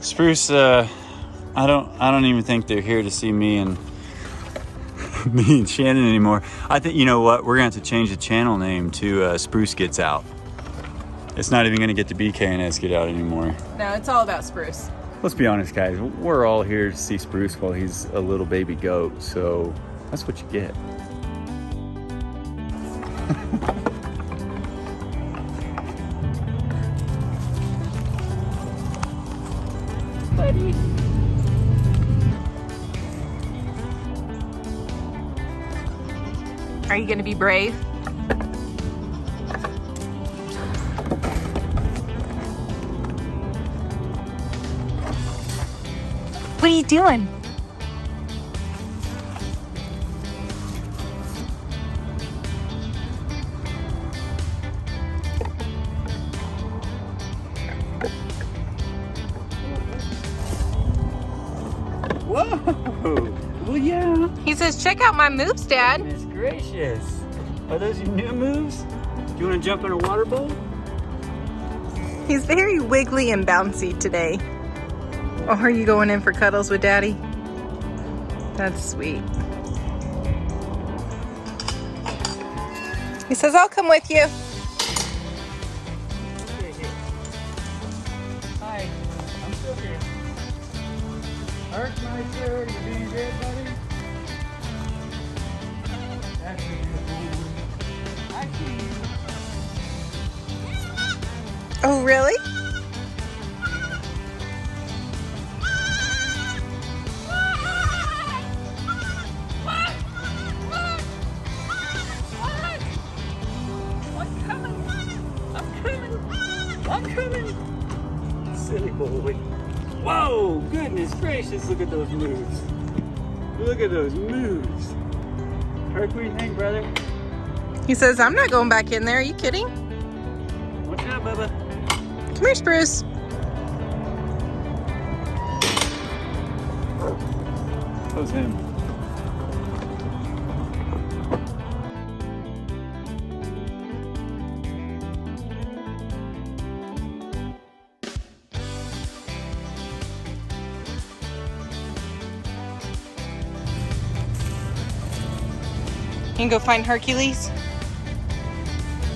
Spruce, I don't even think they're here to see me and Shannon anymore. I think, you know what? We're gonna have to change the channel name to Spruce Gets Out. It's not even gonna get to be K&S Get Out anymore. No, it's all about Spruce. Let's be honest, guys. We're all here to see Spruce while he's a little baby goat, so that's what you get. Buddy. Are you gonna be brave? What are you doing? Whoa! Well, yeah. He says, check out my moves, Dad. Goodness gracious. Are those your new moves? Do you want to jump in a water bowl? He's very wiggly and bouncy today. Oh, are you going in for cuddles with Daddy? That's sweet. He says, I'll come with you. Hi, I'm still here. Archmeister, you being good, buddy? That's a good boy. I see you. Oh, really? I'm coming. Silly boy. Whoa, goodness gracious, look at those moves. Look at those moves. Herc, what do you think, brother? He says, I'm not going back in there. Are you kidding? What's up, Bubba? Come here, Spruce. That was him. You can go find Hercules.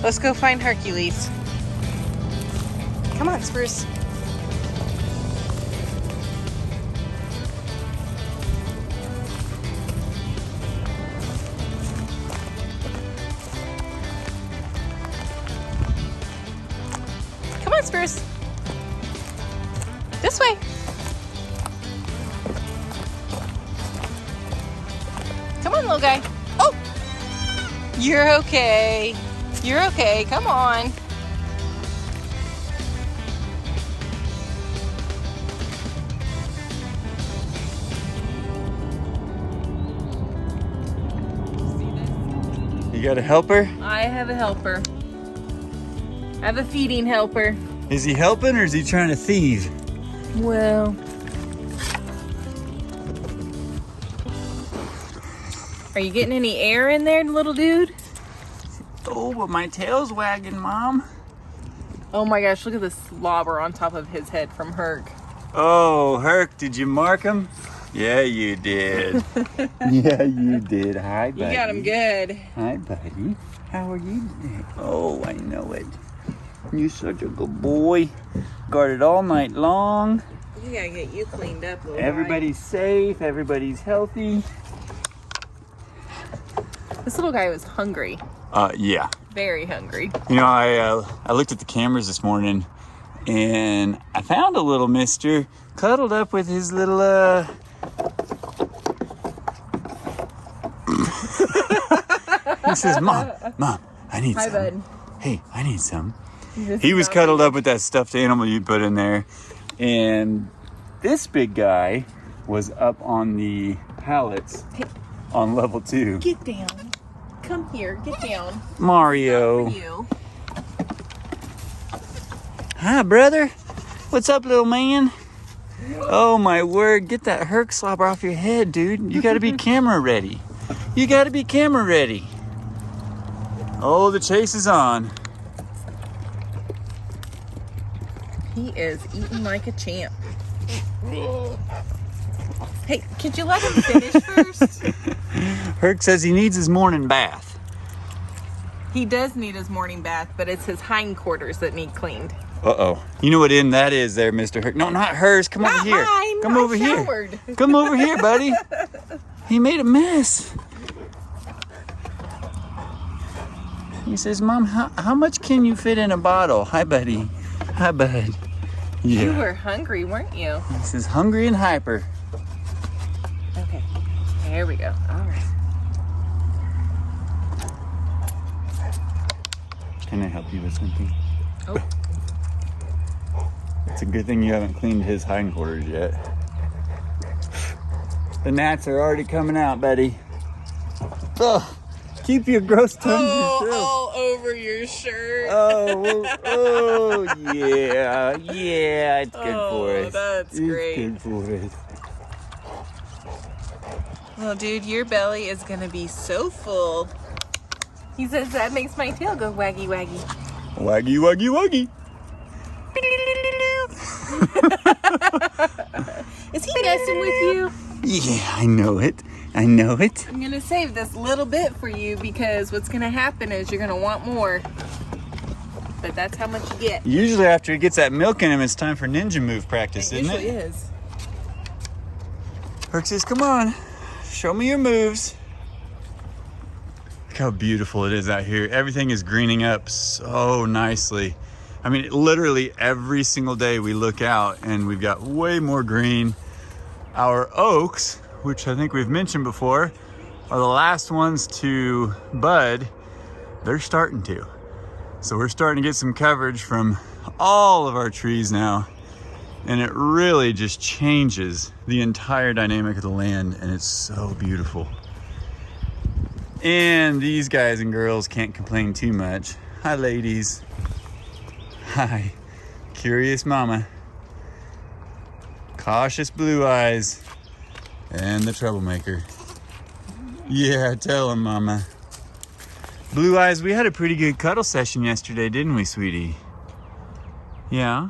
Let's go find Hercules. Come on, Spruce. Come on, Spruce. This way. Come on, little guy. Oh! You're okay. You're okay. Come on. You got a helper? I have a helper. I have a feeding helper. Is he helping or is he trying to thieve? Well. Are you getting any air in there, little dude? Oh, but my tail's wagging, Mom. Oh my gosh, look at the slobber on top of his head from Herc. Oh, Herc, did you mark him? Yeah, you did. Yeah, you did. Hi, buddy. You got him good. Hi, buddy. How are you today? Oh, I know it. You're such a good boy. Guarded all night long. We gotta get you cleaned up, little Everybody's safe. Everybody's healthy. This little guy was hungry. Yeah. Very hungry. You know, I looked at the cameras this morning, and I found a little mister cuddled up with his little, He says, Mom, I need some. Hi, bud. Hey, I need some. This He is was not cuddled good. up with that stuffed animal you put in there. And this big guy was up on the pallets on level 2. Get down. Come here. Get down. Mario. For you. Hi, brother. What's up, little man? Oh, my word. Get that Herc slobber off your head, dude. You got to be camera ready. You got to be camera ready. Oh, the chase is on. He is eating like a champ. Hey, could you let him finish first? Herc says he needs his morning bath. He does need his morning bath, but it's his hindquarters that need cleaned. Uh-oh. You know what in that is there, Mr. Herc? No, not hers. Come over here. Mine. Come over showered. here. Come over here, buddy. He made a mess. He says, Mom, how much can you fit in a bottle? Hi, buddy. Hi, bud. Yeah. You were hungry, weren't you? He says, hungry and hyper. Okay. There we go. All right. Can I help you with something? Oh. It's a good thing you haven't cleaned his hindquarters yet. The gnats are already coming out, buddy. Ugh. Keep your gross tongue to yourself. All over your shirt. Oh, yeah, it's good for us. That's great. It's good for us. Well, dude, your belly is gonna be so full. He says that makes my tail go waggy waggy. Waggy, waggy, waggy. Is he messing with you? Yeah, I know it. I know it. I'm gonna save this little bit for you because what's gonna happen is you're gonna want more. But that's how much you get. Usually after he gets that milk in him, it's time for ninja move practice, isn't it? It usually is. Herc says, come on, show me your moves. Look how beautiful it is out here. Everything is greening up so nicely. I mean, literally every single day we look out and we've got way more green. Our oaks, which I think we've mentioned before, are the last ones to bud. They're starting to. So we're starting to get some coverage from all of our trees now. And it really just changes the entire dynamic of the land, and it's so beautiful. And these guys and girls can't complain too much. Hi, ladies. Hi, curious mama. Cautious blue eyes. And the troublemaker. Yeah, tell him, mama. Blue eyes, we had a pretty good cuddle session yesterday, didn't we, sweetie? Yeah?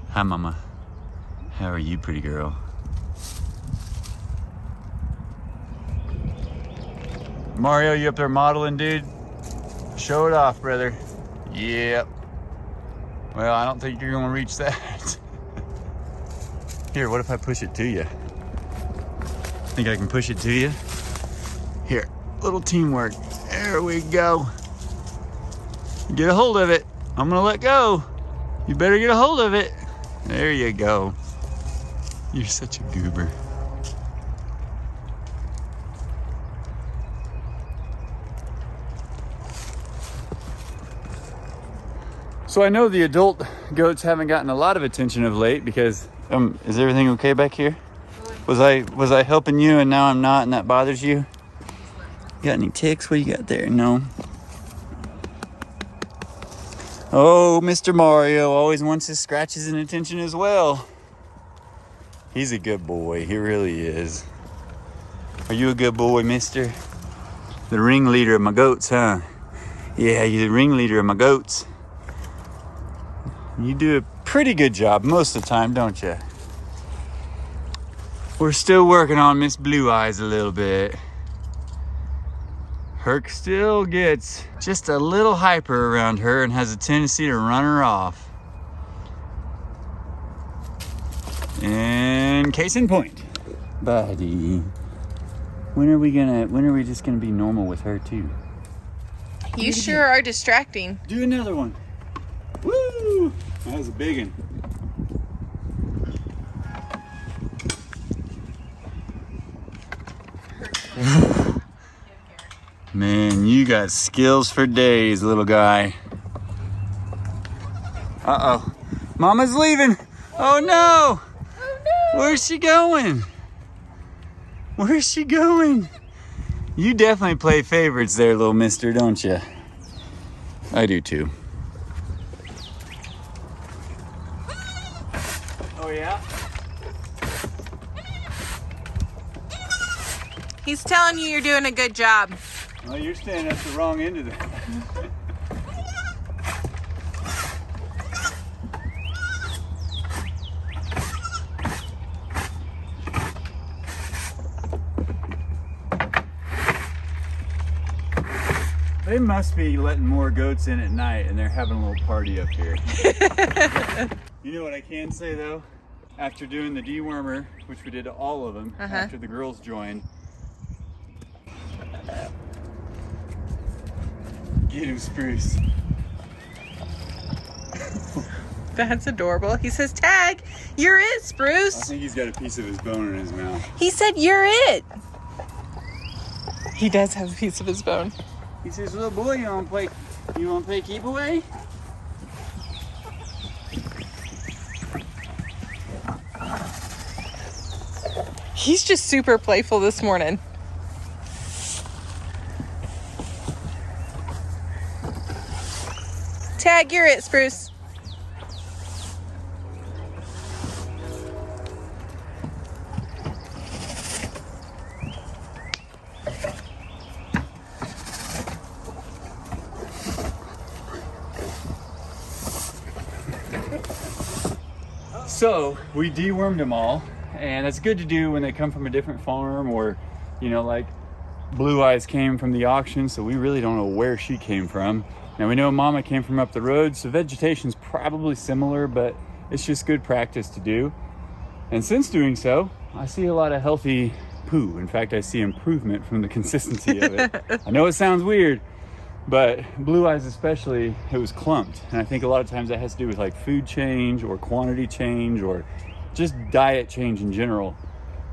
Hi, mama. How are you, pretty girl? Mario, you up there modeling, dude? Show it off, brother. Yep. Well, I don't think you're gonna reach that. Here, what if I push it to you? Think I can push it to you? Here, little teamwork. There we go. Get a hold of it. I'm gonna let go. You better get a hold of it. There you go. You're such a goober. So I know the adult goats haven't gotten a lot of attention of late because, is everything okay back here? Was I helping you and now I'm not and that bothers you? You got any ticks? What you got there? No. Oh, Mr. Mario always wants his scratches and attention as well. He's a good boy. He really is. Are you a good boy, mister? The ringleader of my goats, huh? Yeah, you're the ringleader of my goats. You do a pretty good job most of the time, don't you? We're still working on Miss Blue Eyes a little bit. Herc still gets just a little hyper around her and has a tendency to run her off. And case in point, buddy. When are we just gonna be normal with her too? You sure are distracting. Do another one. Woo! That was a big one. Man, you got skills for days, little guy. Uh-oh. Mama's leaving. Oh no! Where's she going? Where's she going? You definitely play favorites there, little mister, don't you? I do too. Oh yeah? He's telling you you're doing a good job. Well, you're standing at the wrong end of that. They must be letting more goats in at night and they're having a little party up here. You know what I can say though? After doing the dewormer, which we did to all of them, after the girls joined. Get him, Spruce. That's adorable. He says, Tag, you're it, Spruce. I think he's got a piece of his bone in his mouth. He said, you're it. He does have a piece of his bone. He says, little boy, you wanna play keep away? He's just super playful this morning. Tag, you're it, Spruce. So we dewormed them all, and that's good to do when they come from a different farm, or, you know, like Blue Eyes came from the auction, so we really don't know where she came from. Now we know Mama came from up the road, so vegetation's probably similar, but it's just good practice to do. And since doing so, I see a lot of healthy poo. In fact, I see improvement from the consistency of it. I know it sounds weird, but Blue Eyes especially, it was clumped. And I think a lot of times that has to do with like food change or quantity change or just diet change in general.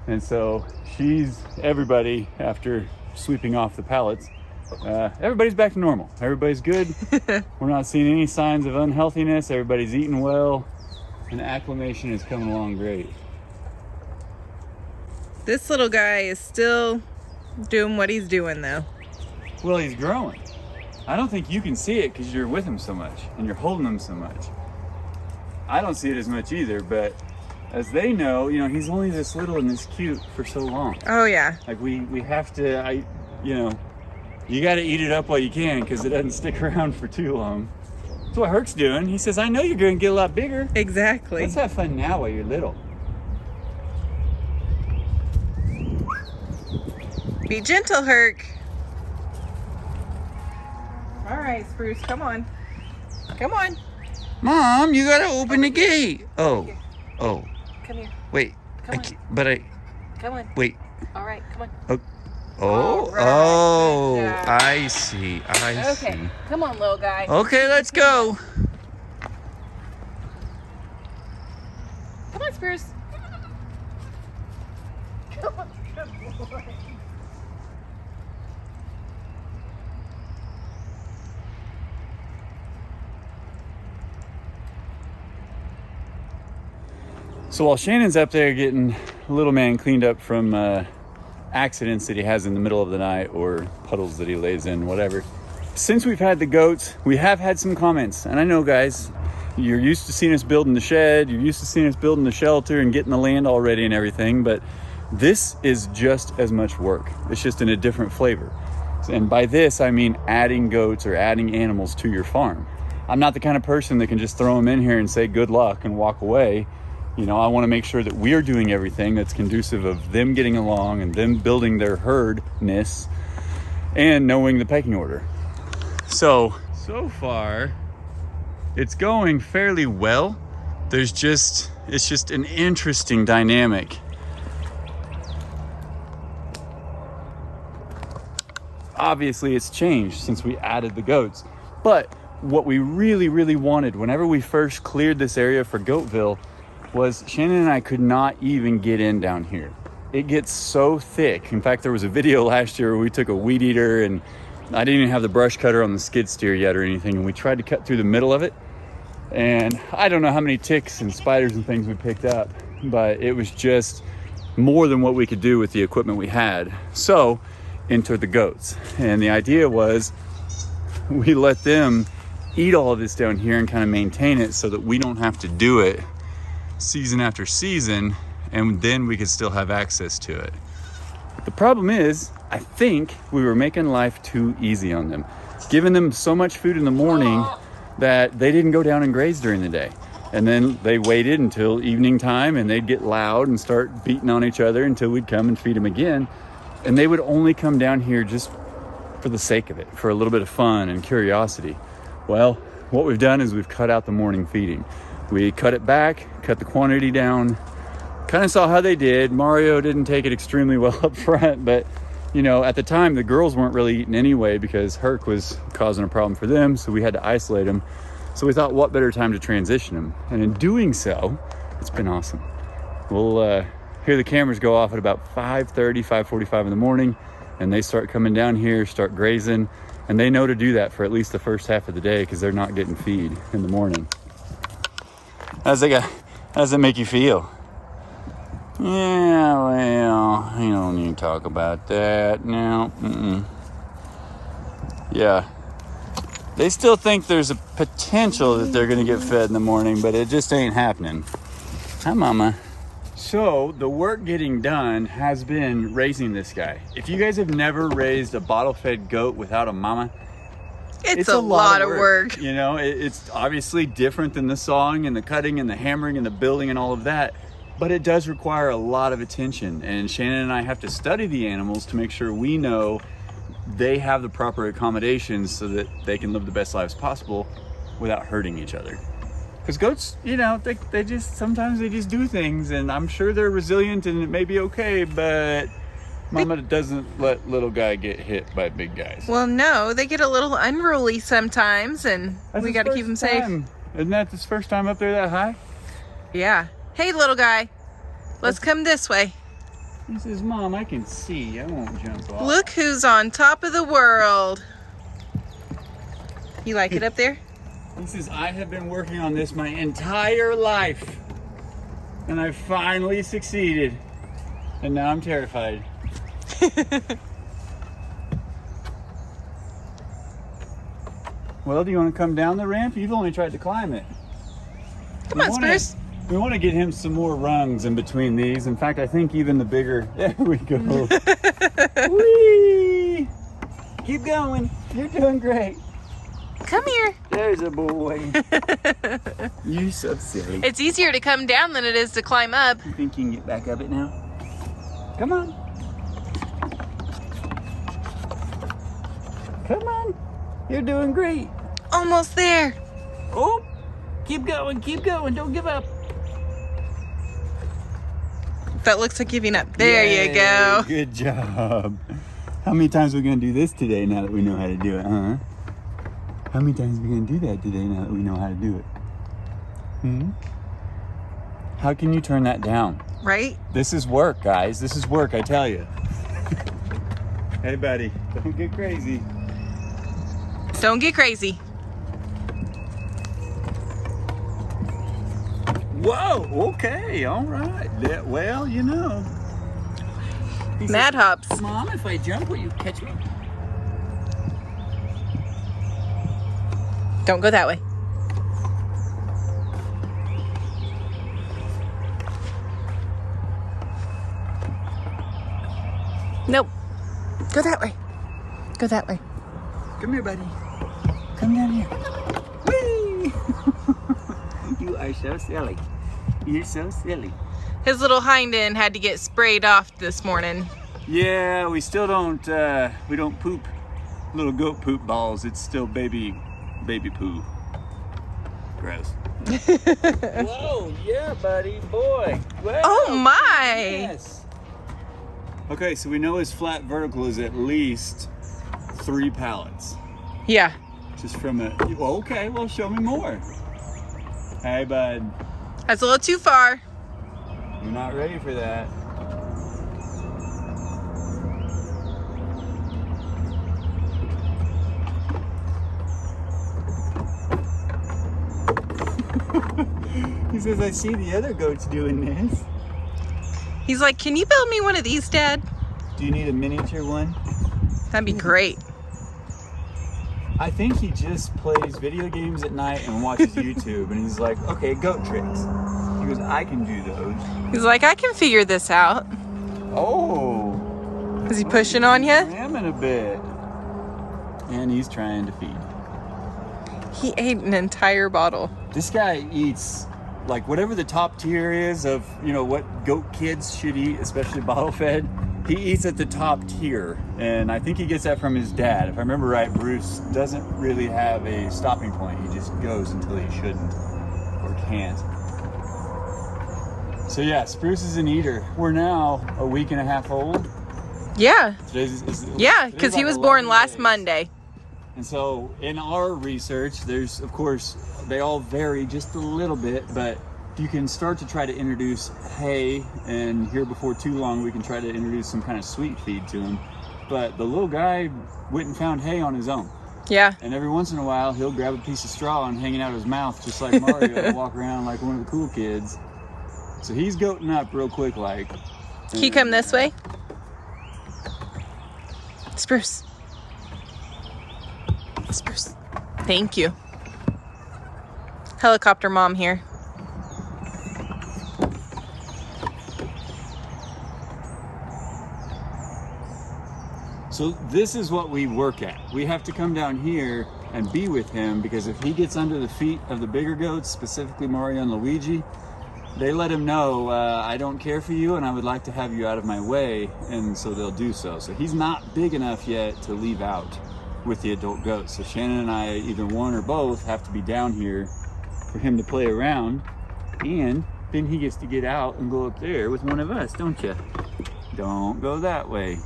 And so everybody, after sweeping off the pallets, everybody's back to normal. Everybody's good. We're not seeing any signs of unhealthiness. Everybody's eating well, and acclimation is coming along great. This little guy is still doing what he's doing though. Well, he's growing. I don't think you can see it because you're with him so much and you're holding him so much. I don't see it as much either, but as they know, you know, he's only this little and this cute for so long. Oh yeah. Like we have to, you got to eat it up while you can because it doesn't stick around for too long. That's what Herc's doing. He says, I know you're going to get a lot bigger. Exactly. Let's have fun now while you're little. Be gentle, Herc. All right, Spruce, come on. Come on. Mom, you got to open the gate. Oh. Come here. Wait. Come on. Come on. Wait. All right, come on. Oh, right. I see. I see. Okay, come on, little guy. Okay, let's go. Come on, Spruce. Come on, good boy. So while Shannon's up there getting little man cleaned up from accidents that he has in the middle of the night or puddles that he lays in, whatever. Since we've had the goats, we have had some comments. And I know, guys, you're used to seeing us building the shed, you're used to seeing us building the shelter and getting the land all ready and everything, but this is just as much work. It's just in a different flavor. And by this, I mean adding goats or adding animals to your farm. I'm not the kind of person that can just throw them in here and say good luck and walk away. You know, I want to make sure that we are doing everything that's conducive of them getting along and them building their herdness and knowing the pecking order. So far, it's going fairly well. It's just an interesting dynamic. Obviously, it's changed since we added the goats. But what we really, really wanted whenever we first cleared this area for Goatville was Shannon and I could not even get in down here. It gets so thick. In fact, there was a video last year where we took a weed eater and I didn't even have the brush cutter on the skid steer yet or anything, and we tried to cut through the middle of it. And I don't know how many ticks and spiders and things we picked up, but it was just more than what we could do with the equipment we had. So enter the goats. And the idea was we let them eat all of this down here and kind of maintain it so that we don't have to do it season after season, and then we could still have access to it. The problem is, I think we were making life too easy on them, giving them so much food in the morning that they didn't go down and graze during the day. And then they waited until evening time and they'd get loud and start beating on each other until we'd come and feed them again. And they would only come down here just for the sake of it, for a little bit of fun and curiosity. Well, what we've done is we've cut out the morning feeding. We cut it back, cut the quantity down, kind of saw how they did. Mario didn't take it extremely well up front, but you know, at the time the girls weren't really eating anyway because Herc was causing a problem for them, so we had to isolate them. So we thought, what better time to transition them? And in doing so, it's been awesome. We'll hear the cameras go off at about 5:30, 5:45 in the morning, and they start coming down here, start grazing, and they know to do that for at least the first half of the day because they're not getting feed in the morning. How does it make you feel? Yeah, well, you don't need to talk about that now. Yeah. They still think there's a potential that they're going to get fed in the morning, but it just ain't happening. Hi, Mama. So the work getting done has been raising this guy. If you guys have never raised a bottle-fed goat without a mama, it's a lot of work. You know, it's obviously different than the sawing and the cutting and the hammering and the building and all of that, but it does require a lot of attention. And Shannon and I have to study the animals to make sure we know they have the proper accommodations so that they can live the best lives possible without hurting each other. Because goats, you know, they just, sometimes they just do things, and I'm sure they're resilient and it may be okay, but Mama doesn't let little guy get hit by big guys. Well, no, they get a little unruly sometimes, and we got to keep them safe. Isn't that his first time up there that high? Yeah. Hey, little guy, let's come this way. He says, Mom, I can see. I won't jump off. Look who's on top of the world. You like it up there? He says, I have been working on this my entire life, and I finally succeeded, and now I'm terrified. Well, do you want to come down the ramp? You've only tried to climb it. Come on, Spruce. We want to get him some more rungs in between these. In fact, I think even the bigger... There we go. Whee! Keep going. You're doing great. Come here. There's a boy. You're so silly. It's easier to come down than it is to climb up. You think you can get back up it now? Come on. Come on. You're doing great. Almost there. Oh, keep going. Keep going. Don't give up. That looks like giving up. There you go. Good job. How many times are we going to do this today now that we know how to do it, huh? How many times are we going to do that today now that we know how to do it? How can you turn that down? Right? This is work, guys. This is work, I tell you. Hey, buddy. Don't get crazy. Don't get crazy. Whoa, okay, all right. Well, you know. Mad hops. Mom, if I jump, will you catch me? Don't go that way. Nope. Go that way. Go that way. Come here, buddy. Come down here. Whee! You are so silly. You're so silly. His little hind end had to get sprayed off this morning. Yeah, we still don't, we don't poop little goat poop balls. It's still baby poo. Gross. Whoa, yeah, buddy, boy. Well, Oh my! yes. Okay, so we know his flat vertical is at least 3 pallets. Yeah. Just from a, well, okay, well, show me more. Hey, bud. That's a little too far. You're not ready for that. He says, I see the other goats doing this. He's like, can you build me one of these, Dad? Do you need a miniature one? That'd be great. I think he just plays video games at night and watches YouTube, and he's like, okay, goat tricks. He goes, I can do those. He's like, I can figure this out. Oh, Is he pushing on you? Ramming a bit. And he's trying to feed. He ate an entire bottle. This guy eats like whatever the top tier is of, you know, what goat kids should eat, especially bottle fed. He eats at the top tier, and I think he gets that from his dad. If I remember right, Bruce doesn't really have a stopping point. He just goes until he shouldn't or can't. So yeah, Spruce is an eater. We're now a week and a half old. Yeah. Today's because he like was born 11 last days. Monday. And so in our research, there's, of course, they all vary just a little bit, but you can start to try to introduce hay, and here before too long we can try to introduce some kind of sweet feed to him. But the little guy went and found hay on his own. Yeah. And every once in a while he'll grab a piece of straw and hang it out of his mouth just like Mario and walk around like one of the cool kids. So he's goating up real quick like. Can you come this way? Spruce. Spruce. Thank you. Helicopter mom here. So this is what we work at. We have to come down here and be with him, because if he gets under the feet of the bigger goats, specifically Mario and Luigi, they let him know, I don't care for you and I would like to have you out of my way, and so they'll do so. So he's not big enough yet to leave out with the adult goats. So Shannon and I, either one or both, have to be down here for him to play around, and then he gets to get out and go up there with one of us, don't you? Don't go that way.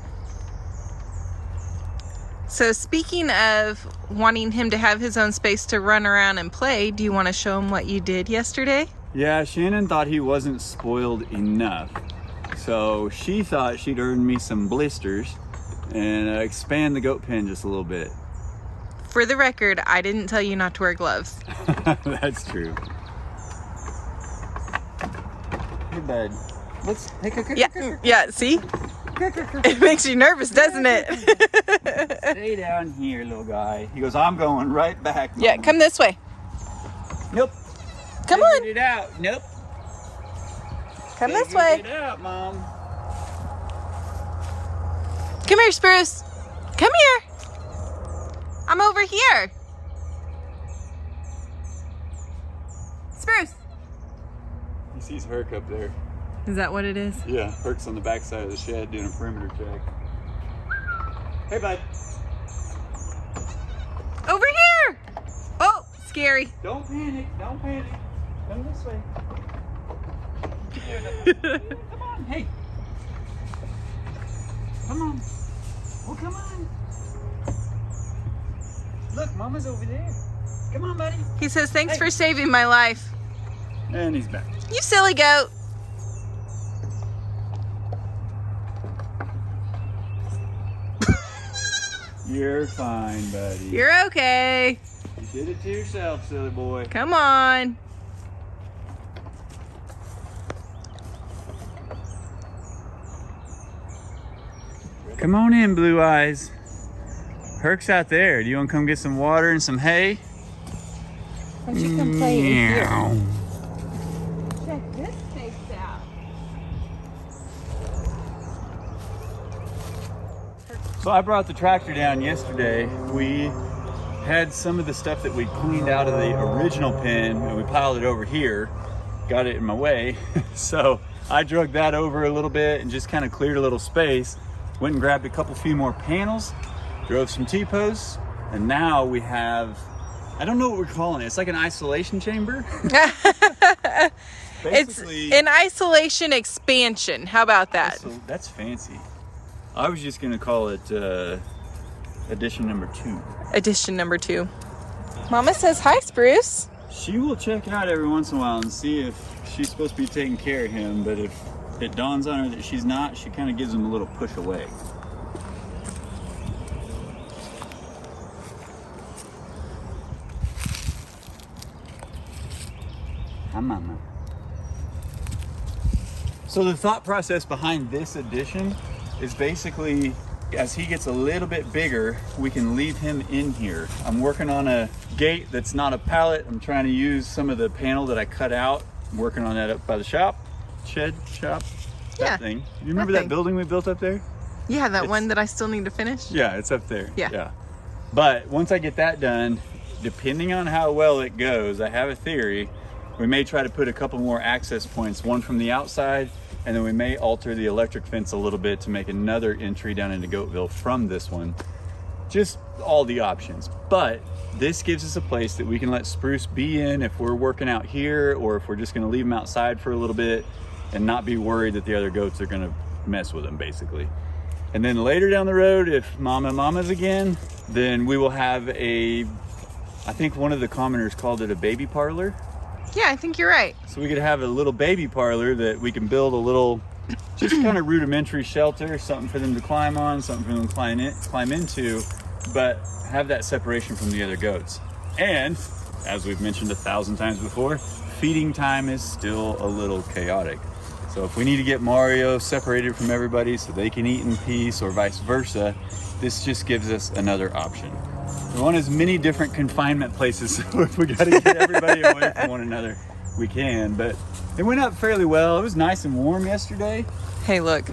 So speaking of wanting him to have his own space to run around and play, do you want to show him what you did yesterday? Yeah, Shannon thought he wasn't spoiled enough. So she thought she'd earn me some blisters and expand the goat pen just a little bit. For the record, I didn't tell you not to wear gloves. That's true. Hey, bud. Yeah, see? It makes you nervous, doesn't it? Stay down here, little guy. He goes, I'm going right back, Mom. Yeah, come this way. Nope. Come Figured on. it out. Nope. Come this Figured way. it out, Mom. Come here, Spruce. Come here. I'm over here. Spruce. He sees Herc up there. Is that what it is? Yeah, Herc's on the back side of the shed doing a perimeter check. Hey, bud. Over here. Oh, scary. Don't panic. Don't panic. Come this way. Come on. Hey. Come on. Oh, come on. Look, Mama's over there. Come on, buddy. He says, thanks Hey. for saving my life. And he's back. You silly goat. You're fine, buddy. You're okay. You did it to yourself, silly boy. Come on. Come on in, Blue Eyes. Herc's out there. Do you want to come get some water and some hay? Why don't you come play in here? Meow. Check this space out. So I brought the tractor down yesterday. We had some of the stuff that we cleaned out of the original pen and we piled it over here. Got it in my way. So I drug that over a little bit and just kind of cleared a little space. Went and grabbed a few more panels, drove some T-posts, and now we have, I don't know what we're calling it. It's like an isolation chamber. It's an isolation expansion. How about that? So that's fancy. I was just gonna call it edition number 2. Edition number 2. Mama says hi, Spruce. She will check out every once in a while and see if she's supposed to be taking care of him, but if it dawns on her that she's not, she kind of gives him a little push away. Hi, Mama. So the thought process behind this addition is basically, as he gets a little bit bigger, we can leave him in here. I'm working on a gate that's not a pallet. I'm trying to use some of the panel that I cut out. I'm working on that up by the shop, shed shop, that Yeah, thing. You remember that that thing. building we built up there? Yeah, that one that I still need to finish. Yeah, it's up there. Yeah. But once I get that done, depending on how well it goes, I have a theory. We may try to put a couple more access points, one from the outside, and then we may alter the electric fence a little bit to make another entry down into Goatville from this one. Just all the options. But this gives us a place that we can let Spruce be in if we're working out here, or if we're just gonna leave him outside for a little bit and not be worried that the other goats are gonna mess with him, basically. And then later down the road, if Mama's again, then we will have I think one of the commenters called it a baby parlor. Yeah, I think you're right. So we could have a little baby parlor that we can build a little, just kind of rudimentary shelter, something for them to climb on, something for them to climb into, but have that separation from the other goats. And as we've mentioned 1,000 times before, feeding time is still a little chaotic. So if we need to get Mario separated from everybody so they can eat in peace, or vice versa, this just gives us another option. We want as many different confinement places, so if we got to get everybody away from one another, we can. But it went up fairly well. It was nice and warm yesterday. Hey, look.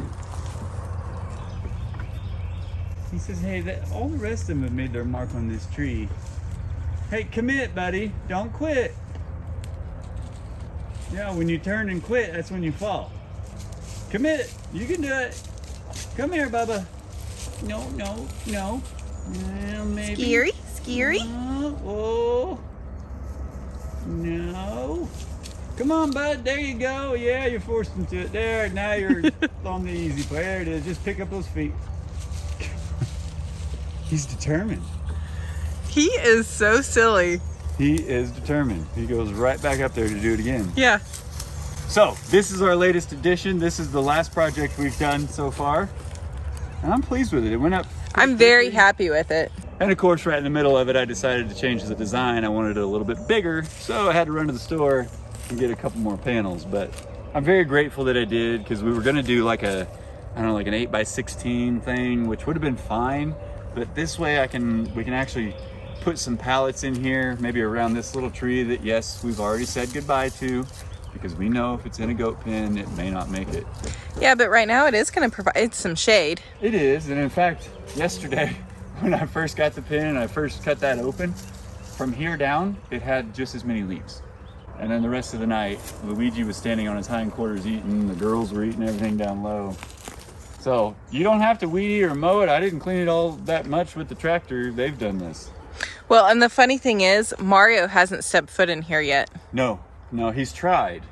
He says, hey, all the rest of them have made their mark on this tree. Hey, commit, buddy. Don't quit. Yeah, when you turn and quit, that's when you fall. Commit. You can do it. Come here, Bubba. No. Well, maybe. Scary. Oh. No. Come on, bud. There you go. Yeah, you're forced into it. There. Now you're on the easy part. There it is. Just pick up those feet. He's determined. He is so silly. He is determined. He goes right back up there to do it again. Yeah. So this is our latest addition. This is the last project we've done so far. And I'm pleased with it. It went up. I'm very happy with it. And of course, right in the middle of it, I decided to change the design. I wanted it a little bit bigger, so I had to run to the store and get a couple more panels. But I'm very grateful that I did, because we were gonna do like an 8x16 thing, which would have been fine. But this way we can actually put some pallets in here, maybe around this little tree that, yes, we've already said goodbye to, because we know if it's in a goat pen, it may not make it. Yeah, but right now it is going to provide some shade. It is, and in fact, yesterday, when I first got the pen and I first cut that open, from here down, it had just as many leaves. And then the rest of the night, Luigi was standing on his hindquarters eating, the girls were eating everything down low. So you don't have to weed eat or mow it. I didn't clean it all that much with the tractor. They've done this. Well, and the funny thing is, Mario hasn't stepped foot in here yet. No, he's tried.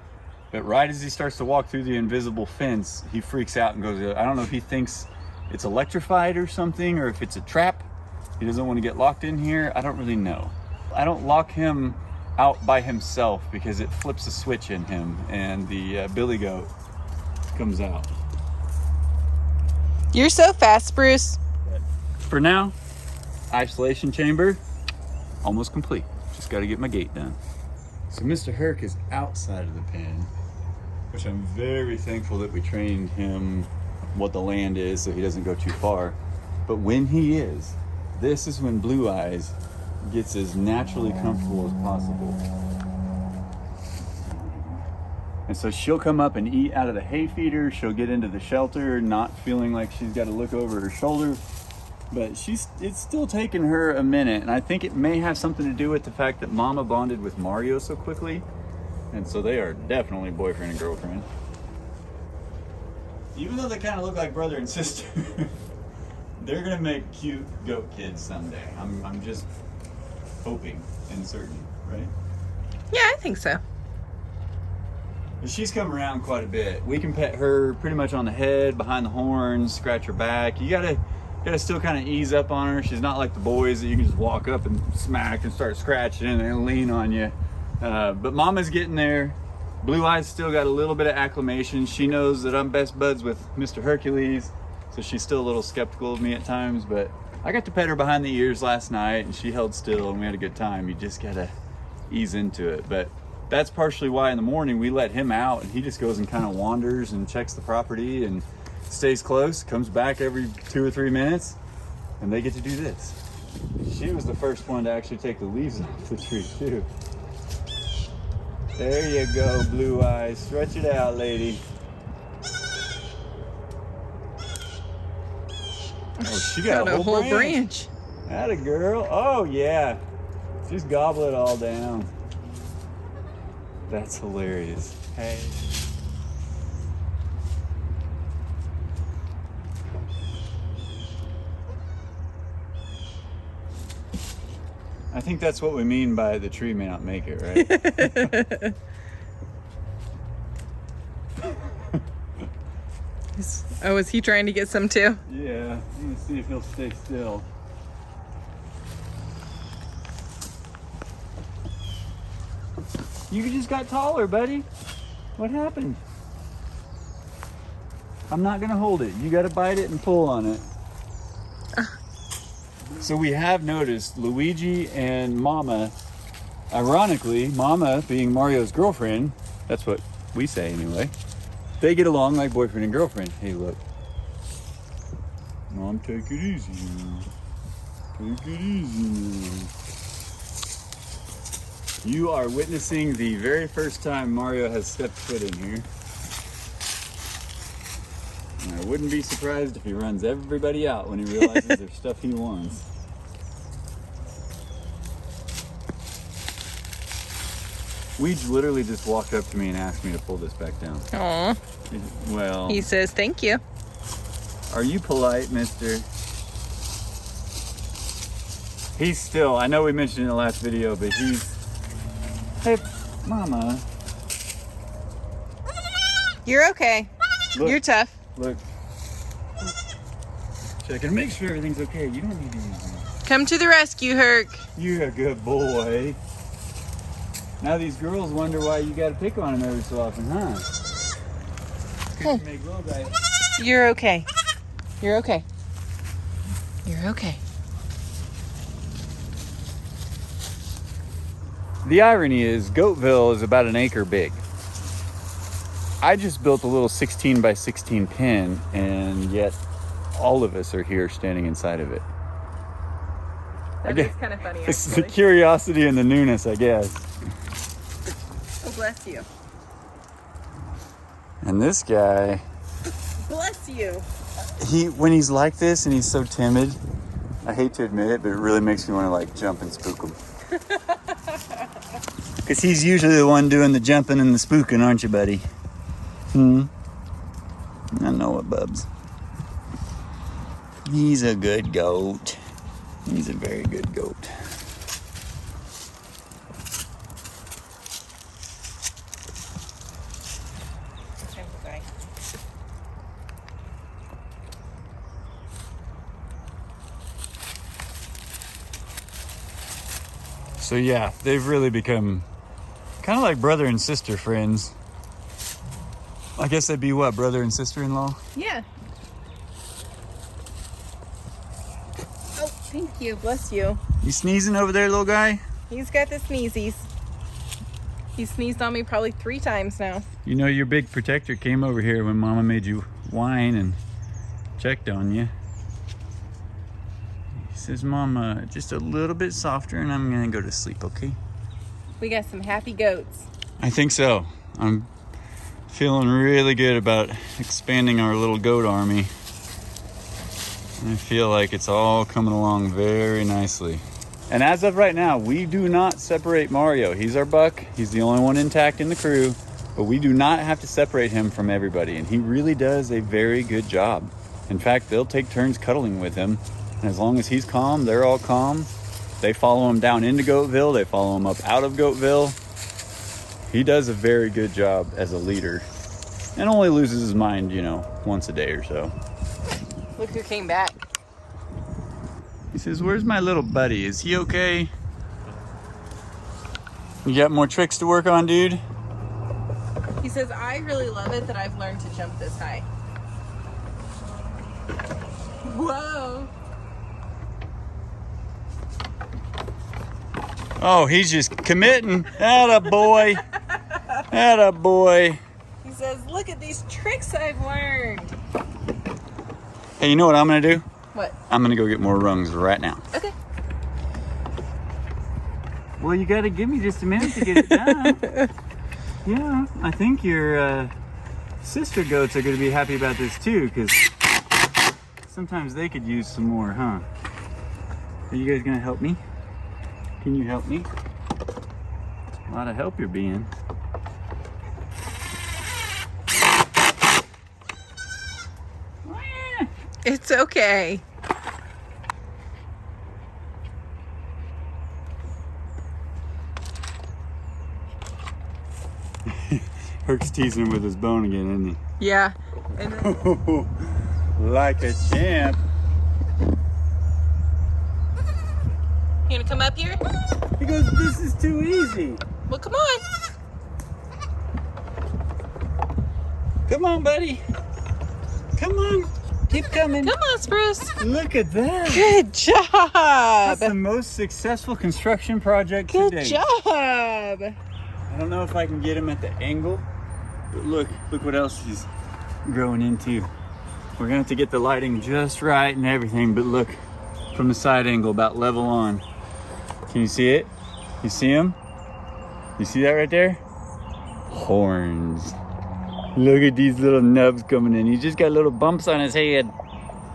But right as he starts to walk through the invisible fence, he freaks out and goes, I don't know if he thinks it's electrified or something, or if it's a trap. He doesn't want to get locked in here. I don't really know. I don't lock him out by himself, because it flips a switch in him and the billy goat comes out. You're so fast, Spruce. For now, isolation chamber almost complete. Just got to get my gate done. So Mr. Herc is outside of the pen, which I'm very thankful that we trained him what the land is so he doesn't go too far. But when he is, this is when Blue Eyes gets as naturally comfortable as possible. And so she'll come up and eat out of the hay feeder. She'll get into the shelter, not feeling like she's got to look over her shoulder. But it's still taking her a minute. And I think it may have something to do with the fact that Mama bonded with Mario so quickly. And so they are definitely boyfriend and girlfriend. Even though they kind of look like brother and sister, they're going to make cute goat kids someday. I'm just hoping and certain, right? Yeah, I think so. But she's come around quite a bit. We can pet her pretty much on the head, behind the horns, scratch her back. You gotta still kind of ease up on her. She's not like the boys that you can just walk up and smack and start scratching and lean on you. But Mama's getting there. Blue Eyes still got a little bit of acclimation. She knows that I'm best buds with Mr. Hercules, so she's still a little skeptical of me at times. But I got to pet her behind the ears last night, and she held still, and we had a good time. You just gotta ease into it. But that's partially why in the morning we let him out, and he just goes and kind of wanders and checks the property and stays close, comes back every 2 or 3 minutes, and they get to do this. She was the first one to actually take the leaves off the tree too. There you go, Blue Eyes. Stretch it out, lady. She got a whole branch. Atta girl. Oh yeah. Just gobble it all down. That's hilarious. Hey. I think that's what we mean by the tree may not make it, right? Oh, is he trying to get some too? Yeah, I'm gonna see if he'll stay still. You just got taller, buddy. What happened? I'm not gonna hold it. You gotta bite it and pull on it. So we have noticed Luigi and Mama, ironically, Mama being Mario's girlfriend, that's what we say anyway, they get along like boyfriend and girlfriend. Hey, look. Mom, take it easy now. Take it easy now. You are witnessing the very first time Mario has stepped foot in here. And I wouldn't be surprised if he runs everybody out when he realizes there's stuff he wants. Weege literally just walked up to me and asked me to pull this back down. Aw. Well, He says thank you. are you polite, mister? He's still, I know we mentioned in the last video, but he's, hey, Mama. You're okay. Look, You're tough. Look. Checking to make sure everything's okay. You don't need to use me. Come to the rescue, Herc. You're a good boy. Now these girls wonder why you gotta pick on him every so often, huh? Hey. Make little guy. You're okay. You're okay. You're okay. The irony is, Goatville is about an acre big. I just built a little 16 by 16 pen, and yet all of us are here standing inside of it. That is kind of funny, It's the actually. curiosity and the newness, I guess. Oh, bless you. And this guy, Bless you. when he's like this and he's so timid, I hate to admit it, but it really makes me want to like jump and spook him. Because he's usually the one doing the jumping and the spooking, aren't you, buddy? I know it, Bubs. He's a good goat. He's a very good goat. So yeah, they've really become kind of like brother and sister friends. I guess that'd be what, brother and sister-in-law? Yeah. Oh, thank you. Bless you. You sneezing over there, little guy? He's got the sneezies. He sneezed on me probably 3 times now. You know your big protector came over here when Mama made you whine and checked on you. He says, Mama, just a little bit softer and I'm gonna go to sleep, okay? We got some happy goats. I think so. I'm feeling really good about expanding our little goat army. I feel like it's all coming along very nicely. And as of right now, we do not separate Mario. He's our buck. He's the only one intact in the crew, but we do not have to separate him from everybody. And he really does a very good job. In fact, they'll take turns cuddling with him. And as long as he's calm, they're all calm. They follow him down into Goatville. They follow him up out of Goatville. He does a very good job as a leader and only loses his mind, you know, once a day or so. Look who came back. He says, where's my little buddy? Is he okay? You got more tricks to work on, dude? He says, I really love it that I've learned to jump this high. Whoa. Oh, he's just committing. Atta boy. Atta boy. He says, look at these tricks I've learned. Hey, you know what I'm gonna do? What? I'm gonna go get more rungs right now. Okay. Well, you gotta give me just a minute to get it done. Yeah, I think your sister goats are gonna be happy about this too, because sometimes they could use some more, huh? Are you guys gonna help me? Can you help me? A lot of help you're being. It's okay. Herc's teasing him with his bone again, isn't he? Yeah. And then, Like a champ. you gonna come up here? He goes, this is too easy. Well, come on. Come on, buddy. Come on. Keep coming. Come on, Spruce. Look at that. Good job. That's the most successful construction project to Good date. job. I don't know if I can get him at the angle, but look what else he's growing into. We're gonna have to get the lighting just right and everything, but look, from the side angle, about level on. Can you see it? You see him? You see that right there? Horns. Look at these little nubs coming in. He just got little bumps on his head.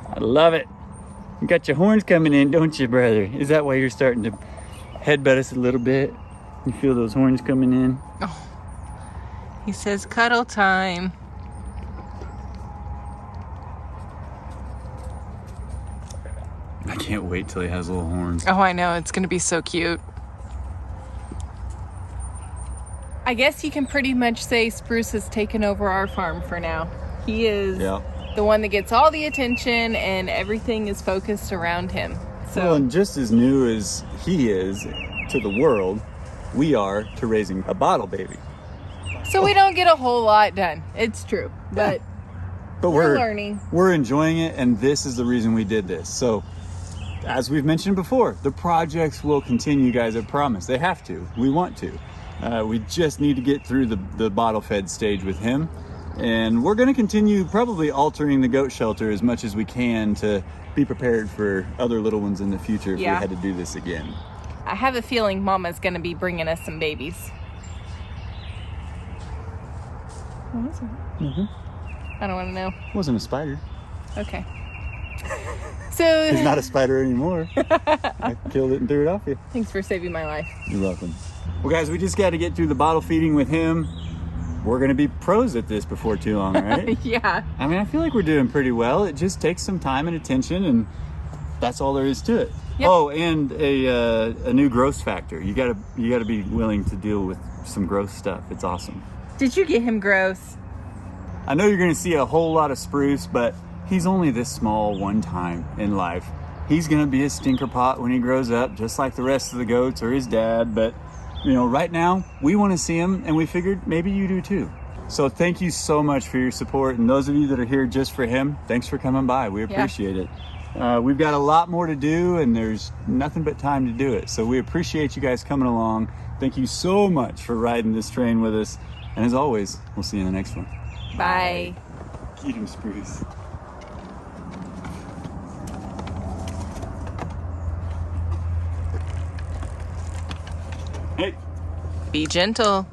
I love it. You got your horns coming in, don't you, brother? Is that why you're starting to headbutt us a little bit? You feel those horns coming in? Oh. He says cuddle time. I can't wait till he has little horns. Oh, I know. It's going to be so cute. I guess you can pretty much say Spruce has taken over our farm for now. He is the one that gets all the attention and everything is focused around him. So, Well, and just as new as he is to the world, we are to raising a bottle baby. so we don't get a whole lot done. It's true. But But we're learning. We're enjoying it, and this is the reason we did this. So, as we've mentioned before, the projects will continue, guys, I promise. They have to. We want to. We just need to get through the bottle fed stage with him. And we're going to continue probably altering the goat shelter as much as we can to be prepared for other little ones in the future if we had to do this again. I have a feeling Mama's going to be bringing us some babies. What was it? Mm-hmm. I don't want to know. It wasn't a spider. Okay. So He's not a spider anymore. I killed it and threw it off you. thanks for saving my life. You're welcome. Well, guys, we just got to get through the bottle feeding with him. We're going to be pros at this before too long, right? Yeah. I mean, I feel like we're doing pretty well. It just takes some time and attention, and that's all there is to it. Yep. Oh, and a new growth factor. You gotta be willing to deal with some growth stuff. It's awesome. Did you get him gross? I know you're going to see a whole lot of Spruce, but he's only this small one time in life. He's going to be a stinker pot when he grows up, just like the rest of the goats or his dad. But, you know, right now, we want to see him, and we figured maybe you do too. So thank you so much for your support. And those of you that are here just for him, thanks for coming by. We appreciate it. We've got a lot more to do, and there's nothing but time to do it. So we appreciate you guys coming along. Thank you so much for riding this train with us. And as always, we'll see you in the next one. Bye. Eat him, Spruce. Hey. Be gentle.